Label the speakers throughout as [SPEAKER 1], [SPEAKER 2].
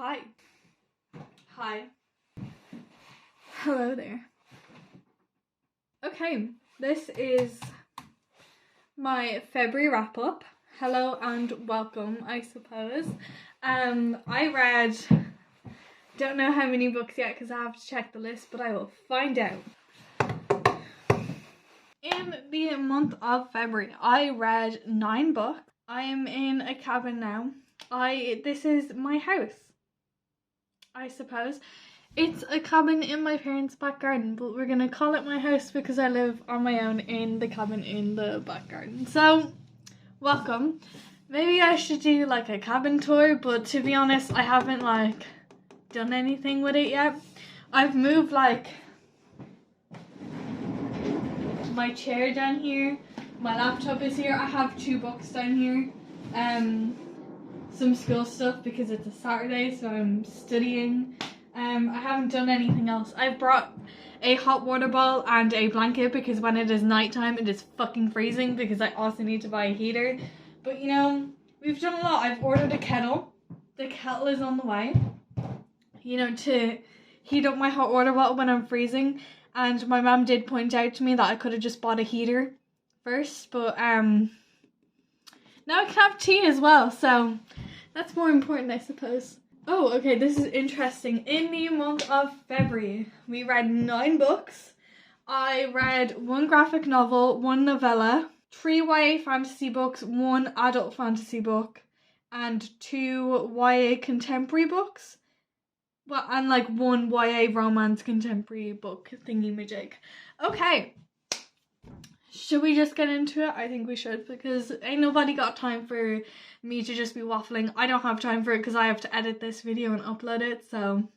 [SPEAKER 1] Hi. Hi. Hello there. Okay, this is my February wrap up. Hello and welcome, I suppose. I read, don't know how many books yet because I have to check the list, but I will find out. In the month of February, I read 9 books. I am in a cabin now. This is my house, I suppose. It's a cabin in my parents' back garden, but we're gonna call it my house because I live on my own in the cabin in the back garden. So, welcome. Maybe I should do like a cabin tour, but to be honest, I haven't like done anything with it yet. I've moved like my chair down here, my laptop is here, I have 2 books down here, some school stuff because it's a Saturday, so I'm studying. I haven't done anything else. I've brought a hot water bottle and a blanket because when it is nighttime it is fucking freezing because I also need to buy a heater. But you know, we've done a lot. I've ordered a kettle. The kettle is on the way, you know, to heat up my hot water bottle when I'm freezing. And my mum did point out to me that I could have just bought a heater first, but now I can have tea as well, so that's more important, I suppose. Oh, okay, this is interesting. In the month of February, we read 9 books. I read 1 graphic novel, 1 novella, 3 YA fantasy books, 1 adult fantasy book, and 2 YA contemporary books. Well, and like 1 YA romance contemporary book thingy-majig. Okay. Should we just get into it? I think we should, because ain't nobody got time for me to just be waffling. I don't have time for it because I have to edit this video and upload it, so.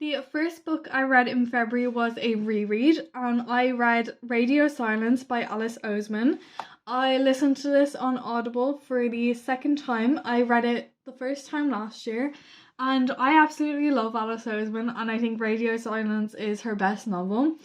[SPEAKER 1] The first book I read in February was a reread, and I read Radio Silence by Alice Oseman. I listened to this on Audible for the second time. I read it the first time last year, and I absolutely love Alice Oseman, and I think Radio Silence is her best novel.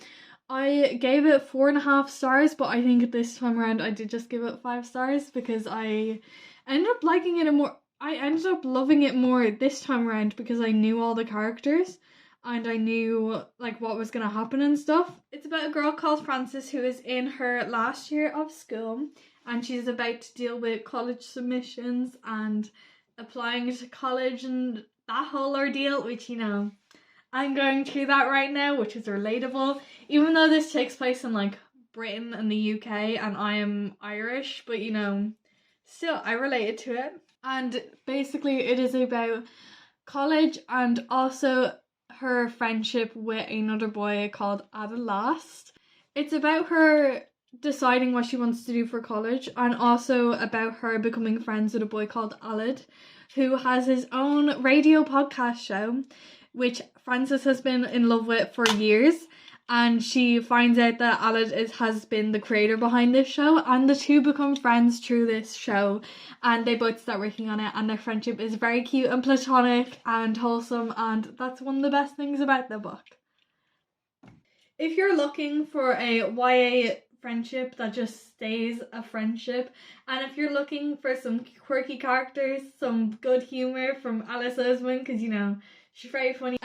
[SPEAKER 1] I gave it 4.5 stars, but I think this time around I did just give it 5 stars because I ended up liking it more. I ended up loving it more this time around because I knew all the characters and I knew like what was gonna happen and stuff. It's about a girl called Frances who is in her last year of school and she's about to deal with college submissions and applying to college and that whole ordeal, which, you know, I'm going through that right now, which is relatable. Even though this takes place in like Britain and the UK and I am Irish, but you know, still I related to it. And basically it is about college and also her friendship with another boy called Adelast. It's about her deciding what she wants to do for college and also about her becoming friends with a boy called Aled, who has his own radio podcast show, which Frances has been in love with for years, and she finds out that Aled has been the creator behind this show, and the two become friends through this show, and they both start working on it, and their friendship is very cute and platonic and wholesome, and that's one of the best things about the book. If you're looking for a YA friendship that just stays a friendship, and if you're looking for some quirky characters, some good humour from Alice Oseman, because you know, she's very funny.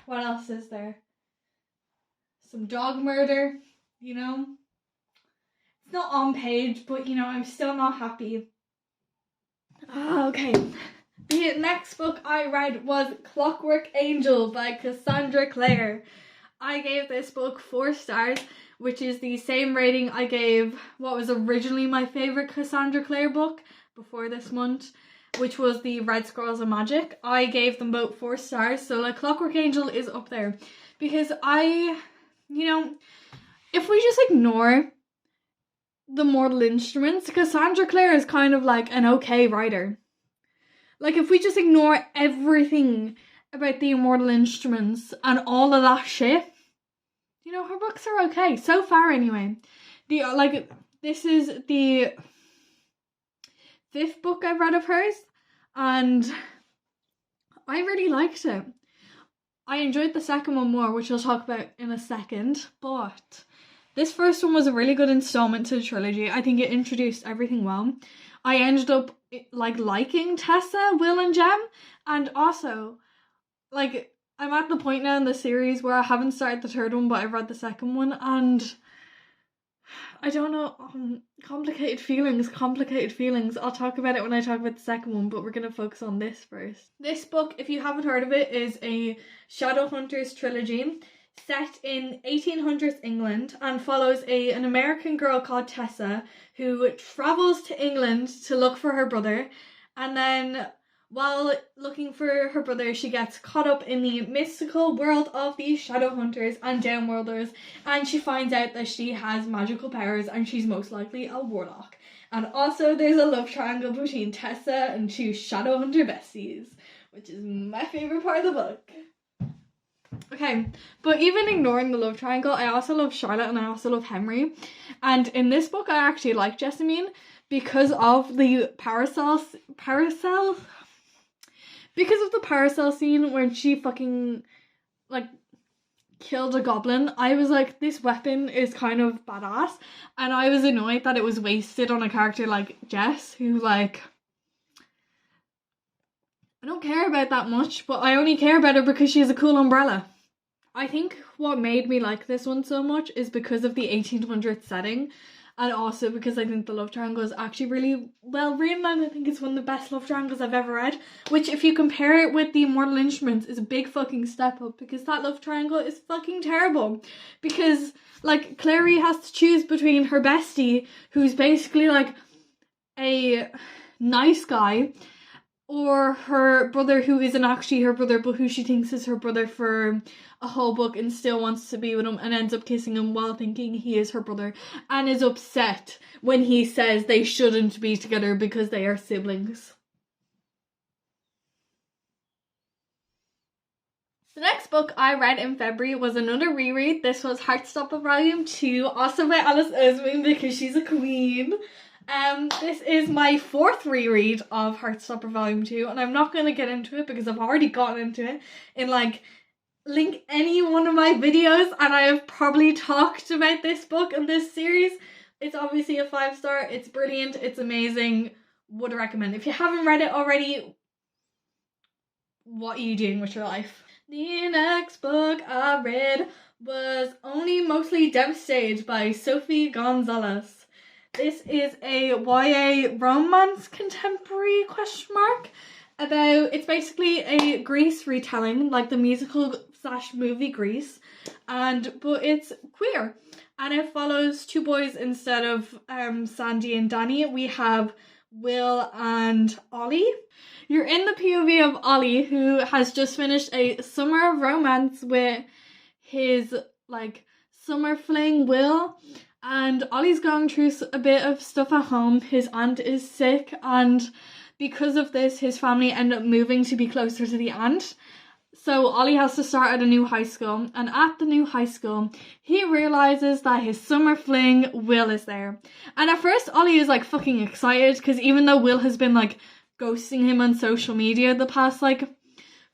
[SPEAKER 1] What else is there? Some dog murder, you know? It's not on page, but you know, I'm still not happy. Okay. The next book I read was Clockwork Angel by Cassandra Clare. I gave this book 4 stars, which is the same rating I gave what was originally my favourite Cassandra Clare book before this month, which was the Red Scrolls of Magic. I gave them both 4 stars, so like Clockwork Angel is up there. Because you know, if we just ignore the Mortal Instruments, Cassandra Clare is kind of like an okay writer. Like if we just ignore everything about the Immortal Instruments and all of that shit, you know, her books are okay. So far anyway. This is the 5th book I've read of hers, and I really liked it. I enjoyed the second one more, which I'll talk about in a second, but this first one was a really good installment to the trilogy. I think it introduced everything well. I ended up like liking Tessa, Will and Jem, And also, like, I'm at the point now in the series where I haven't started the third one, but I've read the second one, and I don't know, complicated feelings. I'll talk about it when I talk about the second one, but we're going to focus on this first. This book, if you haven't heard of it, is a Shadowhunters trilogy set in 1800s England and follows an American girl called Tessa who travels to England to look for her brother, and then while looking for her brother, she gets caught up in the mystical world of the Shadowhunters and Downworlders, and she finds out that she has magical powers and she's most likely a warlock. And also there's a love triangle between Tessa and two Shadowhunter besties, which is my favourite part of the book. Okay, but even ignoring the love triangle, I also love Charlotte and I also love Henry. And in this book, I actually like Jessamine because of the paracel scene when she fucking, like, killed a goblin. I was like, this weapon is kind of badass, and I was annoyed that it was wasted on a character like Jess, who, like, I don't care about that much, but I only care about her because she has a cool umbrella. I think what made me like this one so much is because of the 1800s setting, and also because I think the love triangle is actually really well written, and I think it's one of the best love triangles I've ever read, which if you compare it with the Immortal Instruments is a big fucking step up, because that love triangle is fucking terrible. Because, like, Clary has to choose between her bestie, who's basically like a nice guy, or her brother who isn't actually her brother but who she thinks is her brother for a whole book and still wants to be with him and ends up kissing him while thinking he is her brother, and is upset when he says they shouldn't be together because they are siblings. The next book I read in February was another reread. This was Heartstopper Volume 2, also by Alice Oseman because she's a queen. This is my fourth reread of Heartstopper Volume 2, and I'm not going to get into it because I've already gotten into it in, like, link any one of my videos, and I have probably talked about this book and this series. It's obviously a 5-star, it's brilliant, it's amazing, would recommend. If you haven't read it already, what are you doing with your life? The next book I read was Only Mostly Devastated by Sophie Gonzalez. This is a YA romance contemporary about, it's basically a Grease retelling, like the musical / movie Grease, but it's queer, and it follows two boys instead of Sandy and Danny. We have Will and Ollie. You're in the POV of Ollie, who has just finished a summer of romance with his, like, summer fling Will. And Ollie's going through a bit of stuff at home. His aunt is sick, and because of this, his family end up moving to be closer to the aunt. So Ollie has to start at a new high school, and at the new high school, he realizes that his summer fling, Will, is there. And at first, Ollie is, like, fucking excited, because even though Will has been, like, ghosting him on social media the past, like,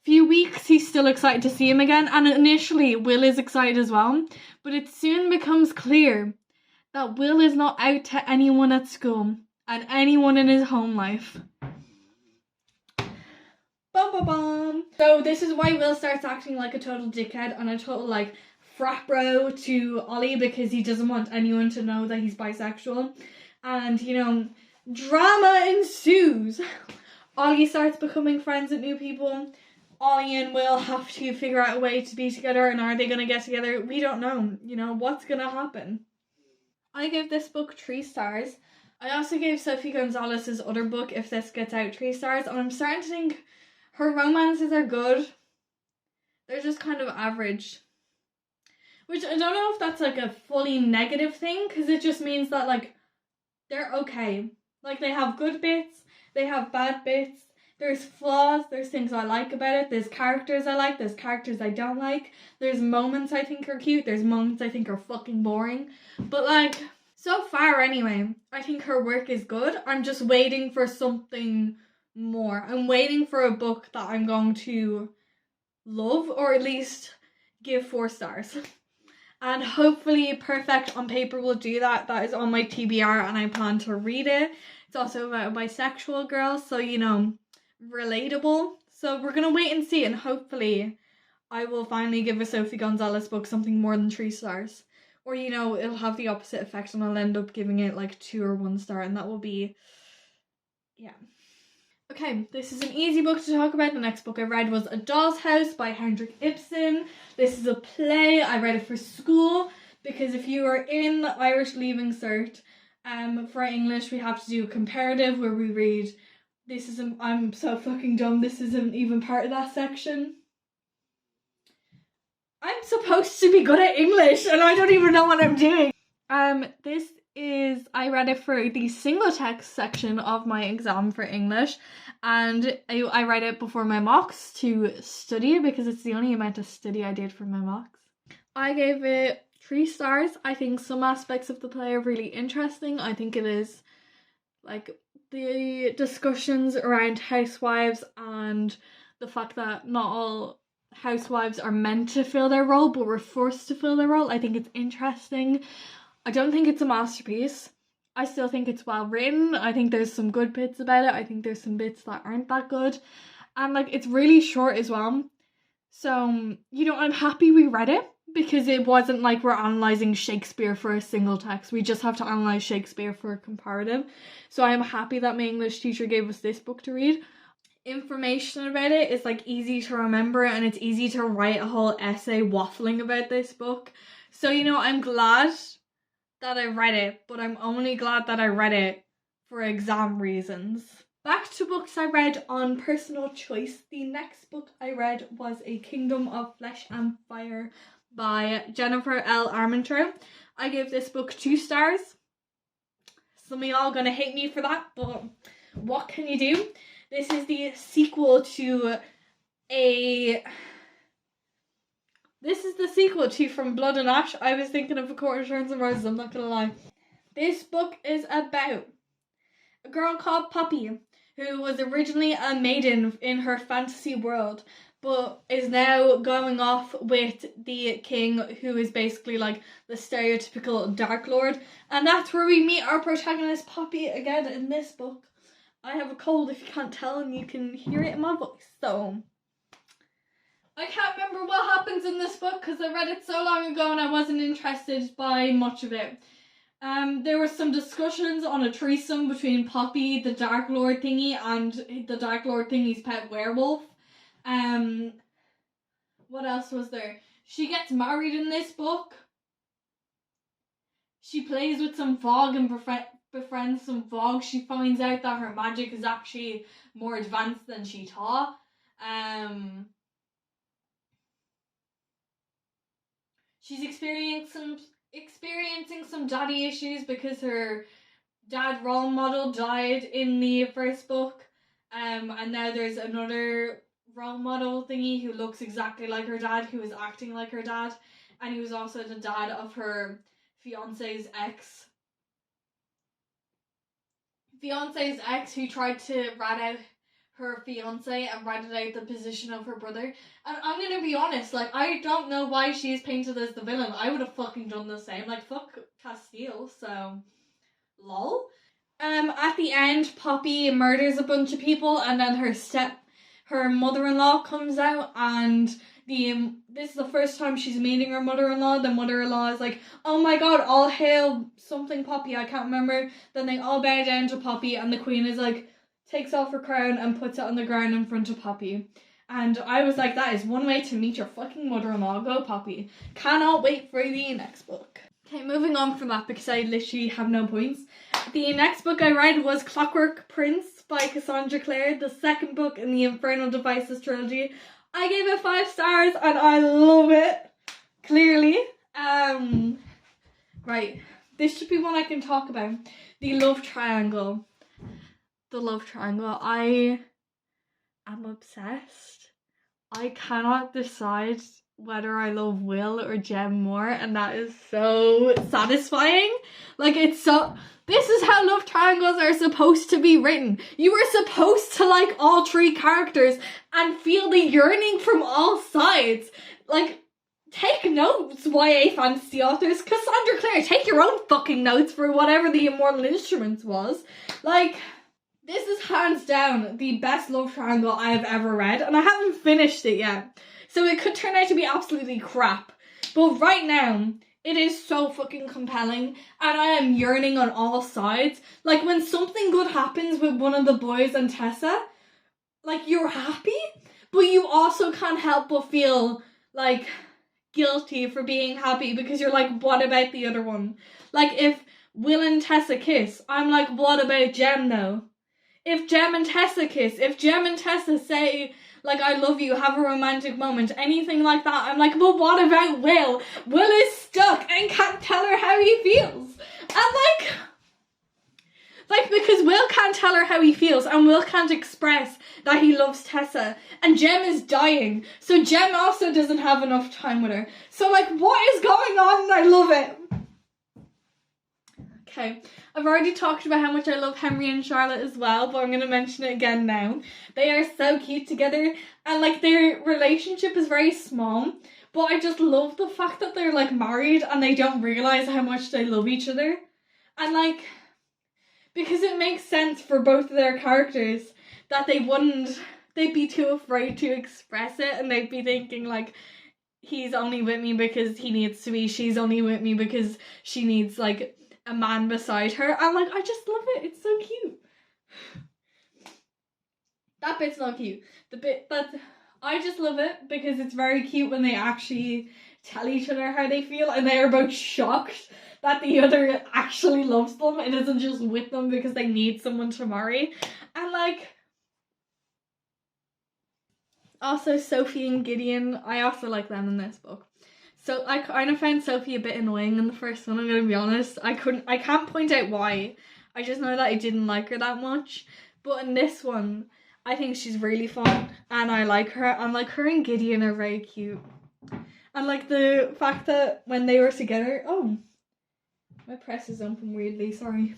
[SPEAKER 1] few weeks, he's still excited to see him again. And initially, Will is excited as well, but it soon becomes clear that Will is not out to anyone at school and anyone in his home life. Bum bum bum. So this is why Will starts acting like a total dickhead and a total, like, frat bro to Ollie, because he doesn't want anyone to know that he's bisexual. And, you know, drama ensues. Ollie starts becoming friends with new people. Ollie and Will have to figure out a way to be together, and are they going to get together? We don't know. You know, what's going to happen? I gave this book 3 stars. I also gave Sophie Gonzalez's other book, If This Gets Out, 3 stars, and I'm starting to think her romances are good. They're just kind of average. Which I don't know if that's, like, a fully negative thing, because it just means that, like, they're okay. Like, they have good bits, they have bad bits, there's flaws, there's things I like about it, there's characters I like, there's characters I don't like, there's moments I think are cute, there's moments I think are fucking boring. But, like, so far anyway, I think her work is good. I'm just waiting for something more. I'm waiting for a book that I'm going to love, or at least give 4 stars. And hopefully Perfect on Paper will do that. That is on my TBR and I plan to read it. It's also about a bisexual girl, so, you know, relatable. So we're gonna wait and see, and hopefully I will finally give a Sophie Gonzalez book something more than 3 stars. Or, you know, it'll have the opposite effect and I'll end up giving it like 2 or 1 star, and that will be, yeah. Okay, this is an easy book to talk about. The next book I read was A Doll's House by Henrik Ibsen. This is a play. I read it for school because if you are in Irish Leaving Cert, for English we have to do a comparative where we read, I'm so fucking dumb, this isn't even part of that section. I'm supposed to be good at English and I don't even know what I'm doing. I read it for the single text section of my exam for English, and I read it before my mocks to study because it's the only amount of study I did for my mocks. I gave it 3 stars. I think some aspects of the play are really interesting. I think it is like the discussions around housewives and the fact that not all housewives are meant to fill their role but were forced to fill their role. I think it's interesting. I don't think it's a masterpiece. I still think it's well written. I think there's some good bits about it. I think there's some bits that aren't that good. And like, it's really short as well. So, you know, I'm happy we read it because it wasn't like we're analysing Shakespeare for a single text. We just have to analyse Shakespeare for a comparative. So I'm happy that my English teacher gave us this book to read. Information about it is like easy to remember, and it's easy to write a whole essay waffling about this book. So, you know, I'm glad that I read it, but I'm only glad that I read it for exam reasons. Back to books I read on personal choice. The next book I read was A Kingdom of Flesh and Fire by Jennifer L. Armentrout. I gave this book 2 stars. Some of y'all gonna hate me for that, but what can you do? This is the sequel to From Blood and Ash. I was thinking of A Court of Thorns and Roses, I'm not gonna lie. This book is about a girl called Poppy who was originally a maiden in her fantasy world, but is now going off with the king, who is basically like the stereotypical Dark Lord. And that's where we meet our protagonist Poppy again in this book. I have a cold if you can't tell, and you can hear it in my voice, so I can't remember what happens in this book because I read it so long ago and I wasn't interested by much of it. There were some discussions on a threesome between Poppy, the Dark Lord thingy, and the Dark Lord thingy's pet werewolf. What else was there? She gets married in this book. She plays with some fog and befriends some fog. She finds out that her magic is actually more advanced than she thought. She's experiencing some daddy issues because her dad role model died in the first book. And now there's another role model thingy who looks exactly like her dad, who is acting like her dad. And he was also the dad of her fiance's ex, who tried to rat out her fiance and ratted out the position of her brother. And I'm gonna be honest, like, I don't know why she's painted as the villain. I would have fucking done the same. Like, fuck Castile, so lol. At the end, Poppy murders a bunch of people, and then her mother-in-law comes out, and this is the first time she's meeting her mother-in-law. The mother-in-law is like, oh my god, all hail something Poppy, I can't remember. Then they all bow down to Poppy, and the queen is like, takes off her crown and puts it on the ground in front of Poppy. And I was like, that is one way to meet your fucking mother-in-law. Go Poppy. Cannot wait for the next book. Okay, moving on from that because I literally have no points. The next book I read was Clockwork Prince by Cassandra Clare, the second book in the Infernal Devices trilogy. I gave it 5 stars and I love it. Clearly. Right. This should be one I can talk about. The love triangle. I am obsessed. I cannot decide whether I love Will or Jem more, and that is so satisfying. Like, this is how love triangles are supposed to be written. You are supposed to like all 3 characters and feel the yearning from all sides. Like, take notes, YA fantasy authors. Cassandra Clare, take your own fucking notes for whatever the Immortal Instruments was. Like, This is hands down the best love triangle I have ever read, and I haven't finished it yet. So it could turn out to be absolutely crap. But right now, it is so fucking compelling, and I am yearning on all sides. Like, when something good happens with one of the boys and Tessa, like, you're happy, but you also can't help but feel, like, guilty for being happy, because you're like, what about the other one? Like, if Will and Tessa kiss, I'm like, what about Jem though? If Jem and Tessa kiss, if Jem and Tessa say, like, I love you, have a romantic moment, anything like that, I'm like, but what about Will? Will is stuck and can't tell her how he feels. And like, because Will can't tell her how he feels, and Will can't express that he loves Tessa, and Jem is dying, so Jem also doesn't have enough time with her. So, like, what is going on? And I love it. Okay, I've already talked about how much I love Henry and Charlotte as well, but I'm going to mention it again now. They are so cute together, and, like, their relationship is very small, but I just love the fact that they're, like, married and they don't realise how much they love each other. And, like, because it makes sense for both of their characters that they'd be too afraid to express it, and they'd be thinking, like, he's only with me because he needs to be, she's only with me because she needs, like, a man beside her. And, like, I just love it. It's so cute. That bit's not cute. The bit that I just love it because it's very cute when they actually tell each other how they feel, and they are both shocked that the other actually loves them and isn't just with them because they need someone to marry. And, like, also Sophie and Gideon, I also like them in this book. So I kind of found Sophie a bit annoying in the first one, I'm going to be honest. I can't point out why. I just know that I didn't like her that much. But in this one, I think she's really fun, and I like her. And, like, her and Gideon are very cute. And, like, the fact that when they were together... Oh, my press is open weirdly, sorry.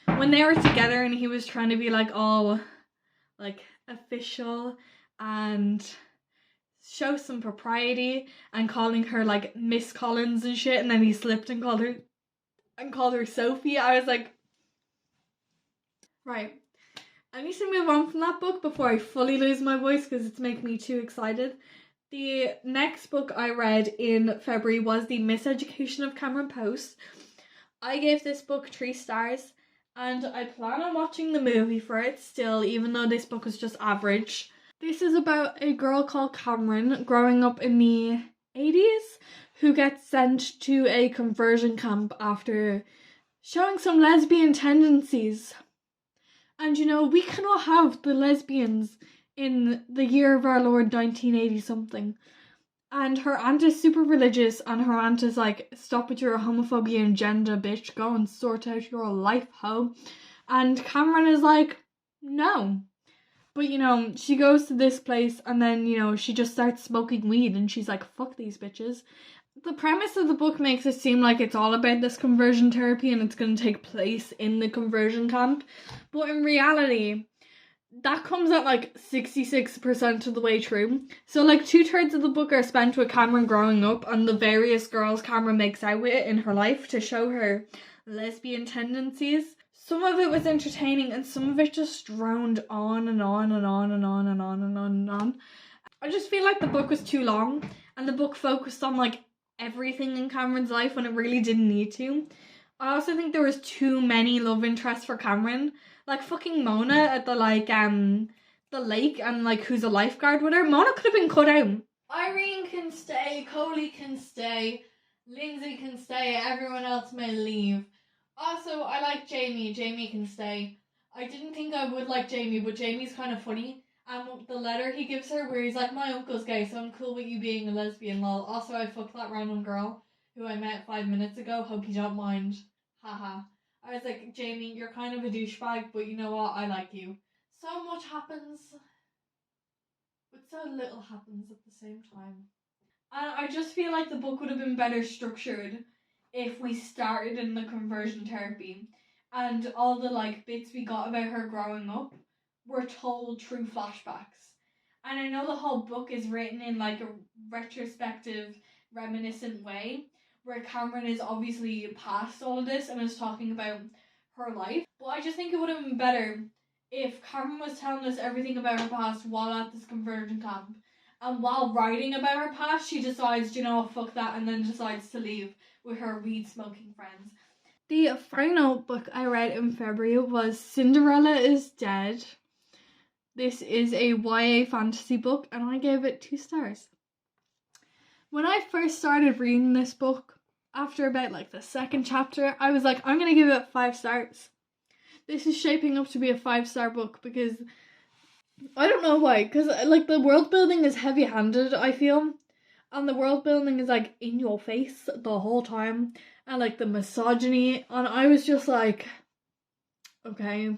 [SPEAKER 1] When they were together and he was trying to be, like, all, like, official and show some propriety and calling her, like, Miss Collins and shit, and then he slipped and called her Sophie. I was like, right, I need to move on from that book before I fully lose my voice because it's making me too excited. The next book I read in February was The Miseducation of Cameron Post. I gave this book 3 stars, and I plan on watching the movie for it still, even though this book was just average. This is about a girl called Cameron growing up in the 80s who gets sent to a conversion camp after showing some lesbian tendencies. And, you know, we cannot have the lesbians in the year of our Lord 1980 something. And her aunt is super religious, and her aunt is like, stop with your homophobia and gender, bitch, go and sort out your life, ho. And Cameron is like, no. But, you know, she goes to this place and then, you know, she just starts smoking weed and she's like, fuck these bitches. The premise of the book makes it seem like it's all about this conversion therapy and it's going to take place in the conversion camp. But in reality, that comes at like 66% of the way through. So like 2/3 of the book are spent with Cameron growing up and the various girls Cameron makes out with in her life to show her lesbian tendencies. Some of it was entertaining and some of it just droned on and on and on and on and on and on and on. I just feel like the book was too long and the book focused on like everything in Cameron's life when it really didn't need to. I also think there was too many love interests for Cameron. Like fucking Mona at the like the lake and like who's a lifeguard with her. Mona could have been cut out. Irene can stay, Coley can stay, Lindsay can stay, everyone else may leave. Also, I like Jamie. Jamie can stay. I didn't think I would like Jamie, but Jamie's kind of funny. And the letter he gives her where he's like, my uncle's gay, so I'm cool with you being a lesbian, lol. Also, I fucked that random girl who I met 5 minutes ago. Hope you don't mind. Haha. I was like, Jamie, you're kind of a douchebag, but you know what? I like you. So much happens, but so little happens at the same time. And I just feel like the book would have been better structured if we started in the conversion therapy and all the like bits we got about her growing up were told through flashbacks. And I know the whole book is written in like a retrospective, reminiscent way where Cameron is obviously past all of this and is talking about her life. But I just think it would have been better if Cameron was telling us everything about her past while at this conversion camp, and while writing about her past, she decides, you know, fuck that, and then decides to leave with her weed smoking friends. The final book I read in February was Cinderella is Dead. This is a YA fantasy book, and I gave it 2 stars. When I first started reading this book, after about like the 2nd chapter, I was like, I'm going to give it 5 stars. This is shaping up to be a 5-star book because I don't know why, because like the world building is heavy-handed, I feel, and the world building is like in your face the whole time, and like the misogyny, and I was just like, okay,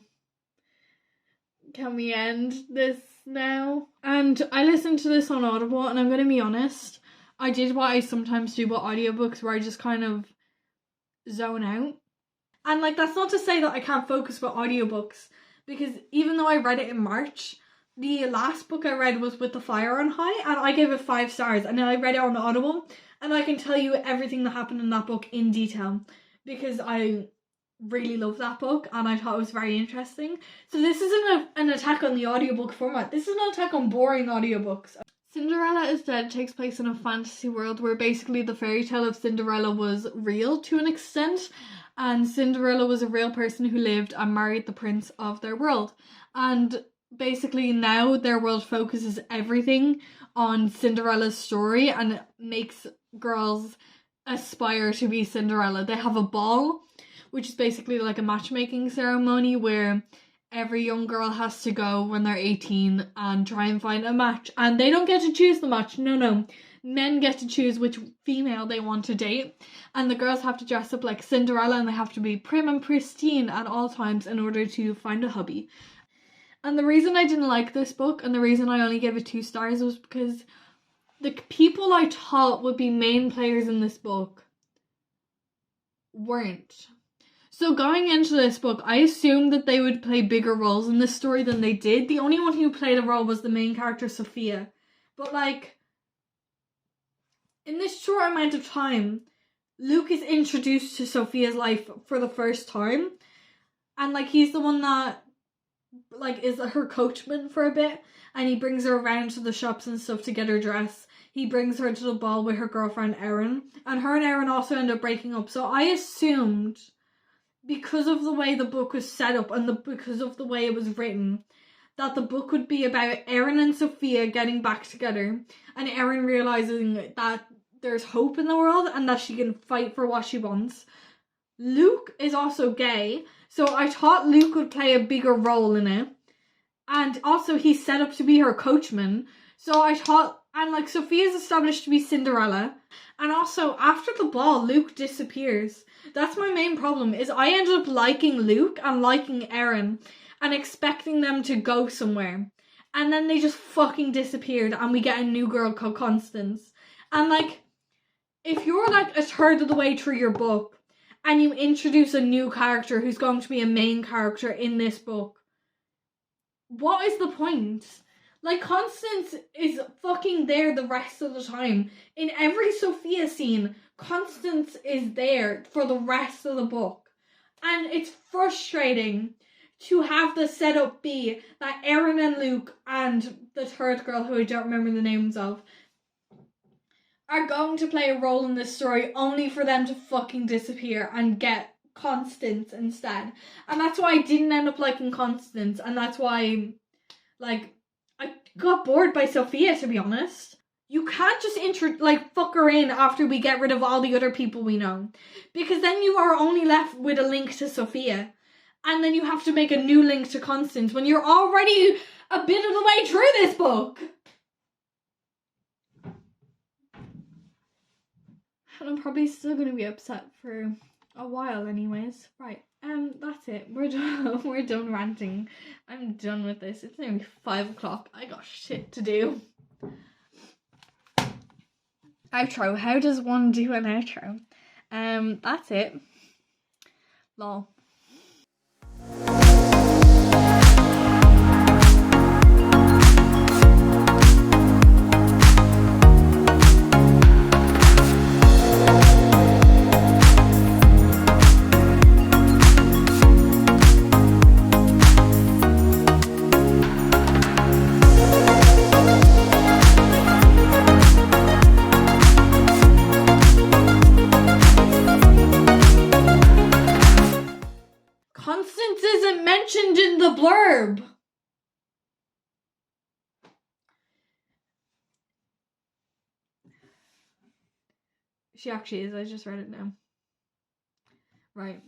[SPEAKER 1] can we end this now? And I listened to this on Audible, and I'm going to be honest, I did what I sometimes do with audiobooks where I just kind of zone out. And like, that's not to say that I can't focus with audiobooks, because even though I read it in March, the last book I read was With the Fire on High, and I gave it 5 stars, and then I read it on Audible, and I can tell you everything that happened in that book in detail, because I really love that book, and I thought it was very interesting. So this isn't an attack on the audiobook format, this is an attack on boring audiobooks. Cinderella is Dead takes place in a fantasy world where basically the fairy tale of Cinderella was real to an extent, and Cinderella was a real person who lived and married the prince of their world. And basically now their world focuses everything on Cinderella's story and makes girls aspire to be Cinderella. They have a ball, which is basically like a matchmaking ceremony where every young girl has to go when they're 18 and try and find a match. And they don't get to choose the match, no. Men get to choose which female they want to date, and the girls have to dress up like Cinderella and they have to be prim and pristine at all times in order to find a hubby. And the reason I didn't like this book, and the reason I only gave it 2 stars, was because the people I thought would be main players in this book weren't. So going into this book, I assumed that they would play bigger roles in this story than they did. The only one who played a role was the main character, Sophia. But like, in this short amount of time, Luke is introduced to Sophia's life for the first time. And like, he's the one that like is her coachman for a bit. And he brings her around to the shops and stuff to get her dressed. He brings her to the ball with her girlfriend, Erin. And her and Erin also end up breaking up. So I assumed, because of the way the book was set up and because of the way it was written, that the book would be about Erin and Sophia getting back together, and Erin realising that there's hope in the world and that she can fight for what she wants. Luke is also gay, so I thought Luke would play a bigger role in it. And also he's set up to be her coachman, so I thought, and like Sophia's established to be Cinderella. And also after the ball, Luke disappears. That's my main problem, is I ended up liking Luke and liking Erin and expecting them to go somewhere. And then they just fucking disappeared and we get a new girl called Constance. And like, if you're like a third of the way through your book and you introduce a new character who's going to be a main character in this book, what is the point? Like, Constance is fucking there the rest of the time. In every Sophia scene, Constance is there for the rest of the book. And it's frustrating to have the setup be that Erin and Luke and the third girl, who I don't remember the names of, are going to play a role in this story only for them to fucking disappear and get Constance instead. And that's why I didn't end up liking Constance, and that's why, like, I got bored by Sophia, to be honest. You can't just fuck her in after we get rid of all the other people we know, because then you are only left with a link to Sophia, and then you have to make a new link to Constance when you're already a bit of the way through this book. And I'm probably still going to be upset for a while anyways. Right, that's it. We're done. We're done ranting. I'm done with this. It's nearly 5 o'clock. I got shit to do. Outro. How does one do an outro? That's it. Lol. isn't mentioned in the blurb. She actually is. I just read it now. Right.